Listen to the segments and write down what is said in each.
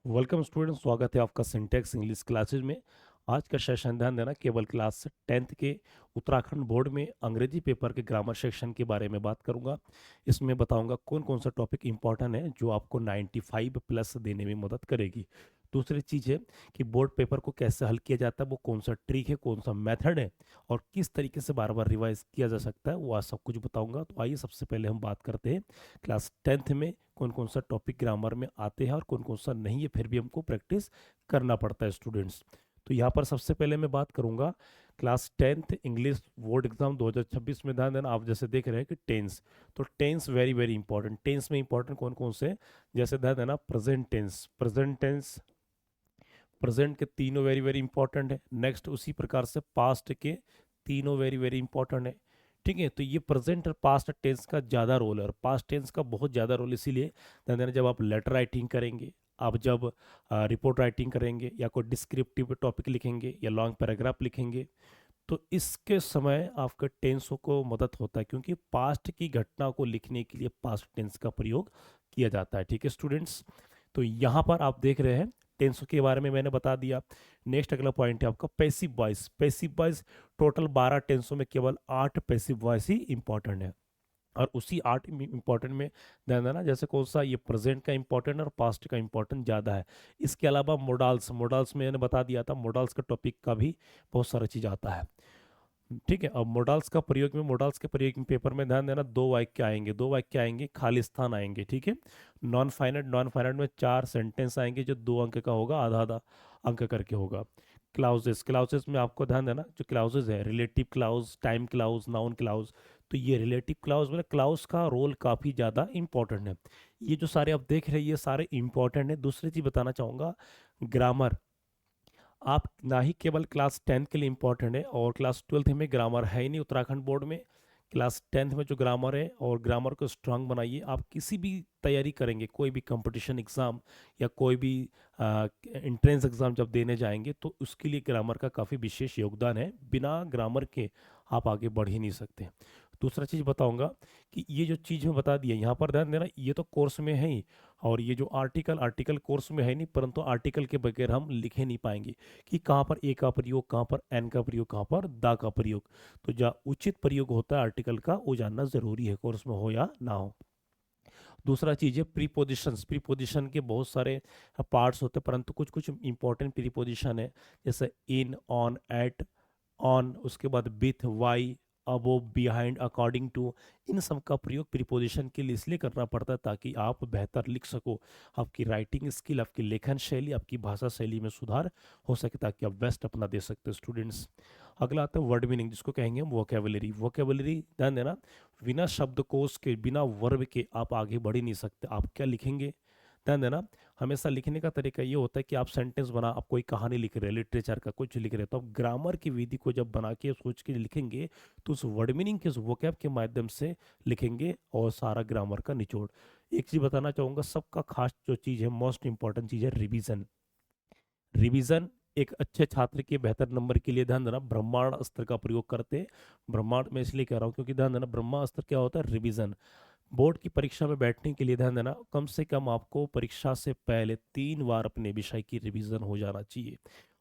Welcome student, स्वागत है आपका सिंटेक्स इंग्लिश क्लासेज में। आज का सेशन ध्यान देना केवल क्लास 10th के उत्तराखंड बोर्ड में अंग्रेजी पेपर के ग्रामर सेक्शन के बारे में बात करूंगा। इसमें बताऊंगा कौन कौन सा टॉपिक इंपॉर्टेंट है जो आपको 95 प्लस देने में मदद करेगी। दूसरी चीज़ है कि बोर्ड पेपर को कैसे हल किया जाता है, वो कौन सा ट्रिक है, कौन सा मेथड है और किस तरीके से बार बार रिवाइज किया जा सकता है, वो आज सब कुछ बताऊंगा। तो आइए सबसे पहले हम बात करते हैं क्लास 10th में कौन कौन सा टॉपिक ग्रामर में आते हैं और कौन कौन सा नहीं है, फिर भी हमको प्रैक्टिस करना पड़ता है स्टूडेंट्स। तो यहाँ पर सबसे पहले मैं बात करूँगा class 10th English board exam 2026 में। ध्यान देना, आप जैसे देख रहे हैं कि टेंस, तो tense very very important. Tense में इंपॉर्टेंट कौन कौन से, जैसे ध्यान देना present tense, present tense present के तीनों वेरी वेरी इंपॉर्टेंट है। नेक्स्ट उसी प्रकार से पास्ट के तीनों वेरी वेरी इंपॉर्टेंट है। ठीक है, तो ये प्रेजेंट और पास्ट टेंस का ज़्यादा रोल है और पास्ट टेंस का बहुत ज़्यादा रोल इसीलिए ध्यान देना, जब आप लेटर राइटिंग करेंगे, आप जब रिपोर्ट राइटिंग करेंगे या कोई डिस्क्रिप्टिव टॉपिक लिखेंगे या लॉन्ग पैराग्राफ लिखेंगे, तो इसके समय आपका टेंसों को मदद होता है, क्योंकि पास्ट की घटना को लिखने के लिए पास्ट टेंस का प्रयोग किया जाता है। ठीक है स्टूडेंट्स, तो यहाँ पर आप देख रहे हैं टेंसों के बारे में मैंने बता दिया। नेक्स्ट अगला पॉइंट है आपका passive voice. Passive voice total 12 टेंसों में केवल 8 पैसिव वॉइस ही इंपॉर्टेंट है, और उसी 8 इंपॉर्टेंट में ध्यान देना जैसे कौन सा, ये प्रेजेंट का इंपॉर्टेंट और पास्ट का इंपॉर्टेंट ज़्यादा है। इसके अलावा मोडाल्स, मोडाल्स में मैंने बता दिया था, मोडाल्स का टॉपिक का भी बहुत सारा चीज़ आता है। ठीक है, अब मोडाल्स का प्रयोग में, मोडाल्स के प्रयोग में पेपर में ध्यान देना दो वाक्य आएंगे, दो वाक्य आएंगे, खाली स्थान आएंगे। ठीक है, नॉन फाइनाइट, नॉन फाइनाइट में 4 सेंटेंस आएंगे जो 2 अंक का होगा, आधा आधा अंक करके होगा। क्लाउजेस, क्लाउजेस में आपको ध्यान देना जो क्लाउजेस है, relative clause, time clause, noun clause. तो ये रिलेटिव क्लाउज में क्लाउज का रोल काफ़ी ज़्यादा इंपॉर्टेंट है। ये जो सारे आप देख रहे हैं ये सारे इंपॉर्टेंट है। दूसरी चीज़ बताना चाहूँगा, ग्रामर आप ना ही केवल क्लास 10th के लिए इम्पोर्टेंट है, और क्लास 12th में ग्रामर है ही नहीं उत्तराखंड बोर्ड में। क्लास 10th में जो ग्रामर है, और ग्रामर को स्ट्रांग बनाइए। आप किसी भी तैयारी करेंगे, कोई भी कंपटीशन एग्ज़ाम या कोई भी एंट्रेंस एग्ज़ाम जब देने जाएंगे, तो उसके लिए ग्रामर का काफ़ी विशेष योगदान है। बिना ग्रामर के आप आगे बढ़ ही नहीं सकते। दूसरा चीज़ बताऊंगा कि ये जो चीज़ मैं बता दिया, यहाँ पर ध्यान देना, ये तो कोर्स में है ही, और ये जो आर्टिकल, आर्टिकल कोर्स में है नहीं, परंतु आर्टिकल के बगैर हम लिखे नहीं पाएंगे कि कहाँ पर ए का प्रयोग, कहाँ पर एन का प्रयोग, कहाँ पर दा का प्रयोग। तो जो उचित प्रयोग होता है आर्टिकल का, वो जानना ज़रूरी है, कोर्स में हो या ना हो। दूसरा चीज़ है प्रीपोजिशंस। प्रीपोजिशन के बहुत सारे पार्ट्स होते हैं, परंतु कुछ कुछ इंपॉर्टेंट प्रीपोजिशन है, जैसे इन, ऑन, एट, ऑन, उसके बाद with, why, above, behind, according to. इन सब का प्रयोग प्रीपोजिशन के लिए इसलिए करना पड़ता है ताकि आप बेहतर लिख सको, आपकी राइटिंग स्किल, आपकी लेखन शैली, आपकी भाषा शैली में सुधार हो सके, ताकि आप बेस्ट अपना दे सकते हो स्टूडेंट्स। अगला आता है वर्ड मीनिंग, जिसको कहेंगे हम वोकेबलरी। वोकेबलरी ध्यान देना, बिना शब्दकोश के, बिना वर्ब के आप आगे बढ़ ही नहीं सकते। आप क्या लिखेंगे, ध्यान देना, हमेशा लिखने का तरीका ये होता है कि आप सेंटेंस बना, आप कोई कहानी लिख रहे हैं, लिटरेचर का कुछ लिख रहे हैं, तो आप ग्रामर की विधि को जब बना के सोच के लिखेंगे, तो उस वर्ड मीनिंग के, उस वोकैब के माध्यम से लिखेंगे, और सारा ग्रामर का निचोड़। एक चीज़ बताना चाहूँगा, सबका खास जो चीज़ है, मोस्ट इंपॉर्टेंट चीज़ है रिवीजन। रिवीजन एक अच्छे छात्र के बेहतर नंबर के लिए ध्यान देना ब्रह्मांड अस्त्र का प्रयोग करते हैं। ब्रह्मांड में इसलिए कह रहा हूँ क्योंकि ध्यान देना ब्रह्मा अस्त्र क्या होता है, रिवीजन। बोर्ड की परीक्षा में बैठने के लिए ध्यान देना, कम से कम आपको परीक्षा से पहले 3 बार अपने विषय की रिवीजन हो जाना चाहिए।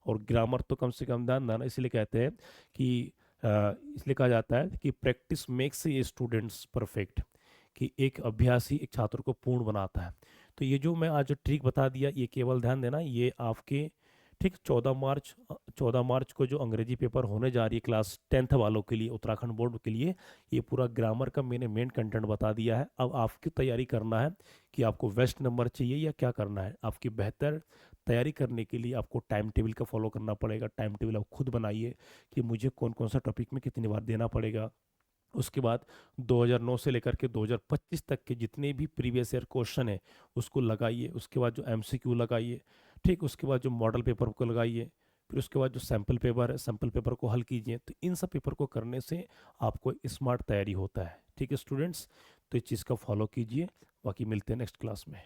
और ग्रामर तो कम से कम ध्यान देना, इसलिए कहते हैं कि इसलिए कहा जाता है कि practice makes a students perfect, कि एक अभ्यास ही एक छात्र को पूर्ण बनाता है। तो ये जो मैं आज ट्रिक बता दिया, ये केवल ध्यान देना, ये आपके ठीक 14 मार्च को जो अंग्रेजी पेपर होने जा रही है क्लास 10th वालों के लिए, उत्तराखंड बोर्ड के लिए, ये पूरा ग्रामर का मैंने मेन कंटेंट बता दिया है। अब आपकी तैयारी करना है कि आपको बेस्ट नंबर चाहिए या क्या करना है। आपकी बेहतर तैयारी करने के लिए आपको टाइम टेबल का फॉलो करना पड़ेगा। टाइम टेबल आप खुद बनाइए कि मुझे कौन कौन सा टॉपिक में कितनी बार देना पड़ेगा। उसके बाद 2009 से लेकर के 2025 तक के जितने भी प्रीवियस ईयर क्वेश्चन है उसको लगाइए। उसके बाद जो एमसीक्यू लगाइए, ठीक, उसके बाद जो मॉडल पेपर को लगाइए, फिर उसके बाद जो सैम्पल पेपर है, सैम्पल पेपर को हल कीजिए। तो इन सब पेपर को करने से आपको स्मार्ट तैयारी होता है। ठीक है स्टूडेंट्स, तो इस चीज़ का फॉलो कीजिए। बाकी मिलते हैं नेक्स्ट क्लास में।